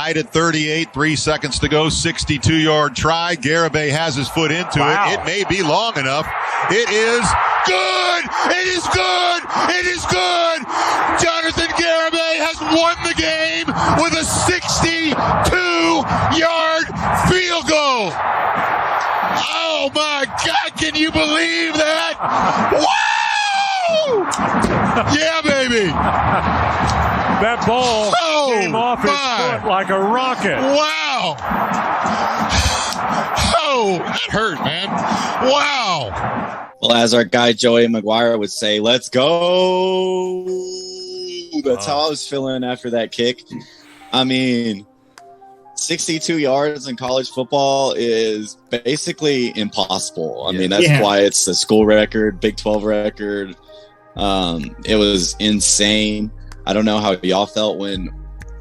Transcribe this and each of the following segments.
Tied at 38, 3 seconds to go, 62-yard try. Garibay has his foot into it. It may be long enough. It is good! It is good! It is good! Jonathan Garibay has won the game with a 62-yard field goal! Oh my God, can you believe that? Woo! Yeah, baby! That ball came off his foot like a rocket. Wow! Oh, that hurt, man. Wow! Well, as our guy Joey McGuire would say, let's go! That's how I was feeling after that kick. I mean, 62 yards in college football is basically impossible. I mean, that's why it's the school record, Big 12 record. It was insane. I don't know how y'all felt when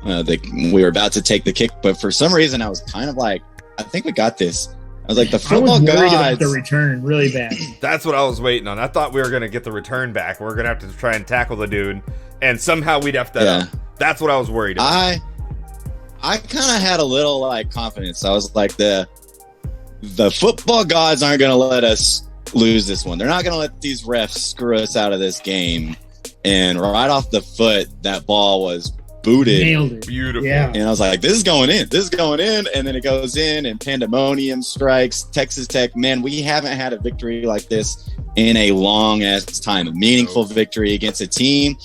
we were about to take the kick, but for some reason I was kind of like, I think we got this. I was like, the football gods. About the return really bad. That's what I was waiting on. I thought we were going to get the return back. We're going to have to try and tackle the dude, and somehow we'd have to. That's what I was worried about. I kind of had a little like confidence. I was like, the football gods aren't going to let us lose this one. They're not going to let these refs screw us out of this game. And right off the foot, that ball was booted. Nailed it. Beautiful. Yeah. And I was like, this is going in. This is going in. And then it goes in, and pandemonium strikes. Texas Tech, man, we haven't had a victory like this in a long ass time. A meaningful victory against a team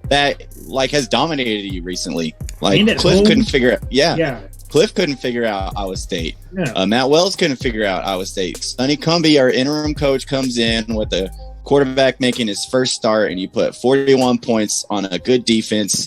that like has dominated you recently. Like Cliff couldn't figure it. Yeah. Cliff couldn't figure out Iowa State. Yeah. Matt Wells couldn't figure out Iowa State. Sonny Cumbie, our interim coach, comes in with a quarterback making his first start, and you put 41 points on a good defense.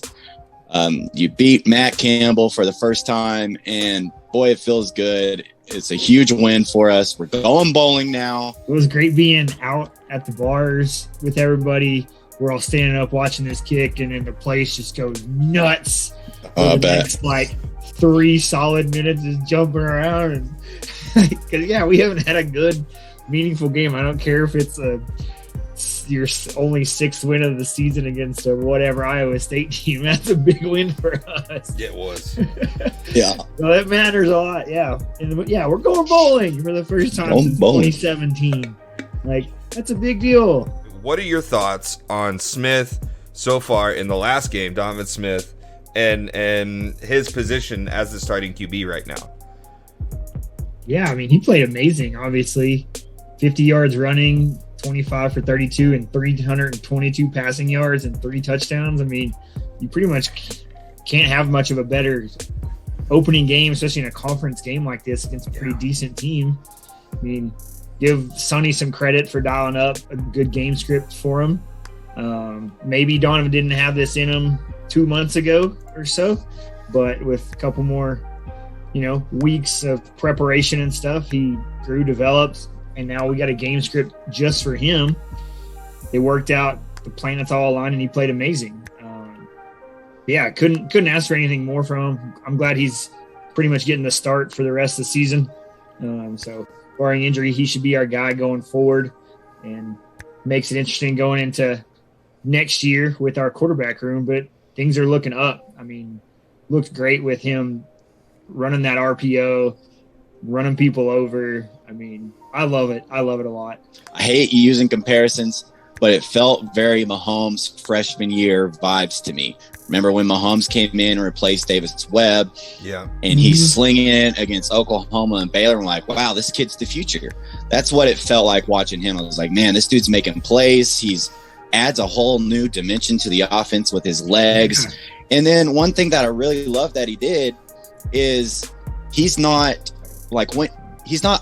You beat Matt Campbell for the first time, and boy, it feels good. It's a huge win for us. We're going bowling now. It was great being out at the bars with everybody. We're all standing up watching this kick, and then the place just goes nuts. I bet. Next, like 3 solid minutes just jumping around. And because we haven't had a good, meaningful game. I don't care if it's your only 6th win of the season against a whatever Iowa State team. That's a big win for us. It was. Yeah. So that matters a lot. Yeah. And we're going bowling for the first time since 2017. Like, that's a big deal. What are your thoughts on Smith so far in the last game, Donovan Smith, and his position as the starting QB right now? Yeah, I mean, he played amazing, obviously. 50 yards running, 25 for 32, and 322 passing yards and 3 touchdowns. I mean, you pretty much can't have much of a better opening game, especially in a conference game like this against a pretty decent team. I mean, give Sonny some credit for dialing up a good game script for him. Maybe Donovan didn't have this in him 2 months ago or so, but with a couple more, weeks of preparation and stuff, he grew, developed, and now we got a game script just for him. It worked out. The planets all aligned, and he played amazing. Couldn't ask for anything more from him. I'm glad he's pretty much getting the start for the rest of the season. So barring injury, he should be our guy going forward, and makes it interesting going into next year with our quarterback room. But things are looking up. I mean, looked great with him running that RPO, running people over. I mean, I love it. I love it a lot. I hate using comparisons, but it felt very Mahomes freshman year vibes to me. Remember when Mahomes came in and replaced Davis Webb? Yeah. And he's slinging it against Oklahoma and Baylor. I'm like, wow, this kid's the future. That's what it felt like watching him. I was like, man, this dude's making plays. He's adds a whole new dimension to the offense with his legs. And then one thing that I really love that he did is he's not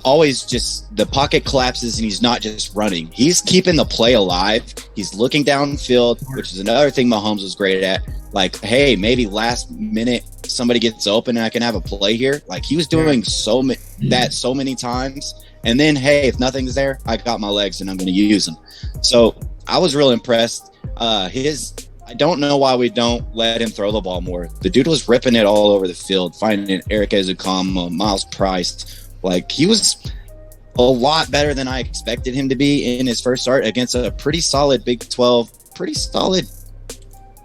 always just the pocket collapses and he's not just running. He's keeping the play alive. He's looking downfield, which is another thing Mahomes was great at. Like, hey, maybe last minute somebody gets open and I can have a play here. Like, he was doing so many times. And then, hey, if nothing's there, I got my legs and I'm going to use them. So I was real impressed. I don't know why we don't let him throw the ball more. The dude was ripping it all over the field, finding Eric Ezekama, Miles Price. Like, he was a lot better than I expected him to be in his first start against a pretty solid Big 12, pretty solid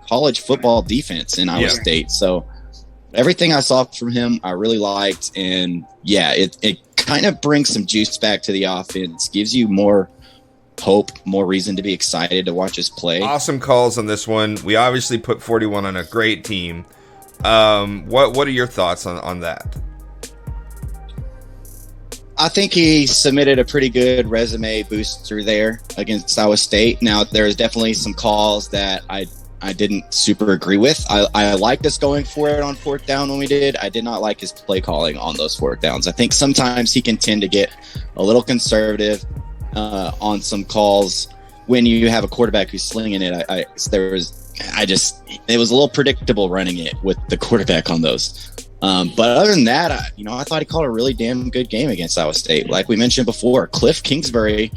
college football defense in Iowa State. So everything I saw from him, I really liked. And yeah, it kind of brings some juice back to the offense, gives you more hope, more reason to be excited to watch us play. Awesome calls on this one. We obviously put 41 on a great team. What are your thoughts on that? I think he submitted a pretty good resume booster there against Iowa State. Now, there's definitely some calls that I didn't super agree with. I liked us going for it on fourth down when we did. I did not like his play calling on those fourth downs. I think sometimes he can tend to get a little conservative on some calls when you have a quarterback who's slinging it. It was a little predictable running it with the quarterback on those. But other than that, I thought he called a really damn good game against Iowa State. Like we mentioned before, Cliff Kingsbury,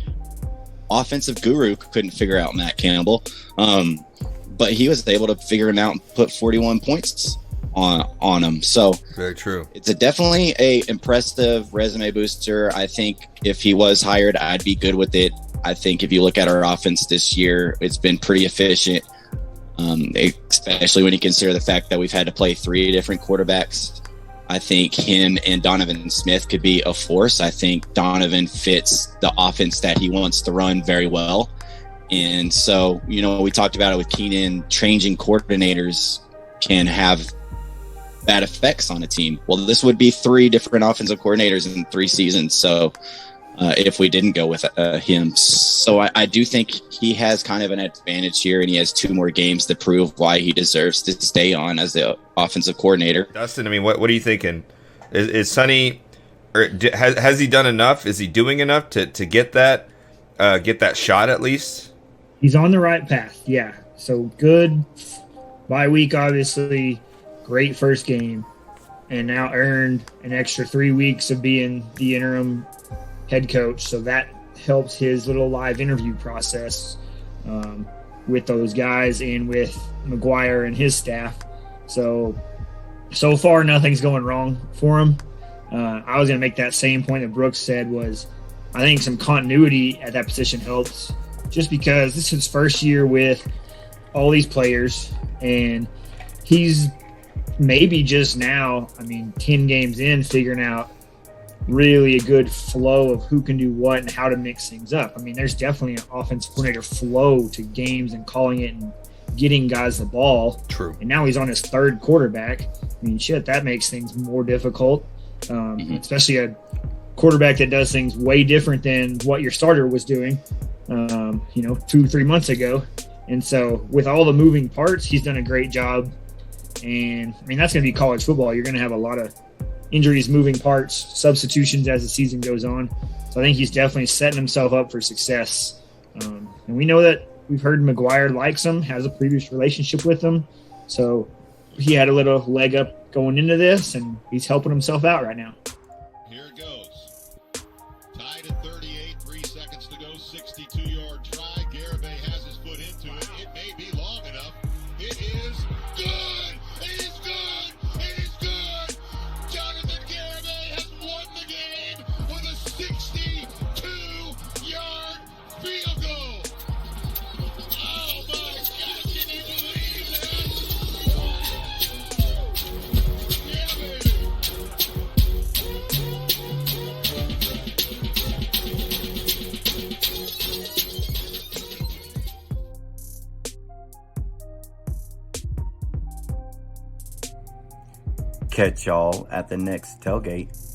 offensive guru, couldn't figure out Matt Campbell. But he was able to figure him out and put 41 points on him. So very true. It's definitely a impressive resume booster. I think if he was hired, I'd be good with it. I think if you look at our offense this year, it's been pretty efficient. Especially when you consider the fact that we've had to play 3 different quarterbacks. I think him and Donovan Smith could be a force. I think Donovan fits the offense that he wants to run very well. And so, we talked about it with Keenan, changing coordinators can have bad effects on a team. Well, this would be 3 different offensive coordinators in 3 seasons. So if we didn't go with him. So I do think he has kind of an advantage here, and he has 2 more games to prove why he deserves to stay on as the offensive coordinator. Dustin, what are you thinking? Is Sonny, or has he done enough? Is he doing enough to get that shot at least? He's on the right path, yeah. So good bye week, obviously. Great first game. And now earned an extra 3 weeks of being the interim head coach. So that helps his little live interview process with those guys and with McGuire and his staff. So far, nothing's going wrong for him. I was going to make that same point that Brooks said was I think some continuity at that position helps, just because this is his first year with all these players, and he's maybe just now, 10 games in, figuring out really a good flow of who can do what and how to mix things up. There's definitely an offensive coordinator flow to games and calling it and getting guys the ball. True. And now he's on his 3rd quarterback. That makes things more difficult, especially a quarterback that does things way different than what your starter was doing, 2-3 months ago. And so with all the moving parts, he's done a great job. And that's going to be college football. You're going to have a lot of injuries, moving parts, substitutions as the season goes on. So I think he's definitely setting himself up for success. And we know that we've heard McGuire likes him, has a previous relationship with him. So he had a little leg up going into this, and he's helping himself out right now. Here it goes. Tied at 38, 3 seconds to go, 62-yard try. Garibay has his foot into it. It may be long enough. It is good! It is good! It is good! Jonathan Garibay has won the game with a 62-yard field goal! Oh my God, can you believe that? Yeah, baby! Catch y'all at the next tailgate.